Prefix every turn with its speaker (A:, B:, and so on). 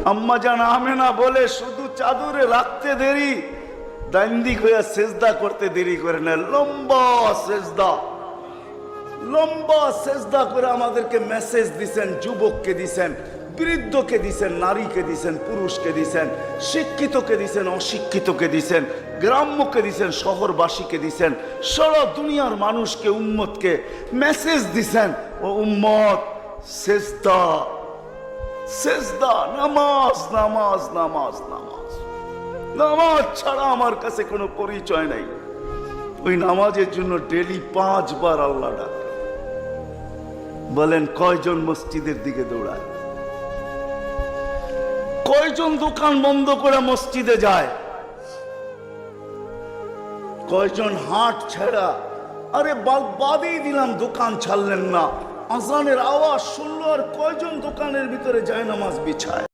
A: আম্মা জান আমেনা বলে শুধু চাদরে রাখতে দেরি, দান্দিক হইয়া সেজদা করতে দেরি করে না। লম্বা সেজদা করে আমাদেরকে মেসেজ দিছেন। যুবককে দিছেন, বৃদ্ধকে দিছেন, নারীকে দিছেন, পুরুষকে দিছেন, শিক্ষিতকে দিছেন, অশিক্ষিতকে দিছেন, গ্রাম্যকে দিছেন, শহরবাসীকে দিছেন, সারা দুনিয়ার মানুষকে, উম্মতকে মেসেজ দিছেন। ও উম্মত, সেজদা সেজদা, নামাজ নামাজ নামাজ নামাজ। নামাজ ছাড়া আমার কাছে কোনো পরিচয় নাই। ওই নামাজের জন্য ডেলি 5 বার আল্লাহ ডাক। বলেন কয়জন মসজিদের দিকে দৌড়ায়? কয়জন দোকান বন্ধ করে মসজিদে যায়? কয়জন হাট ছেড়া, আরে বাদেই দিলাম দোকান ছাড়লেন না, আজানের আওয়াজ শুনলো আর কয়জন দোকানের ভিতরে যায় নামাজ বিছায়?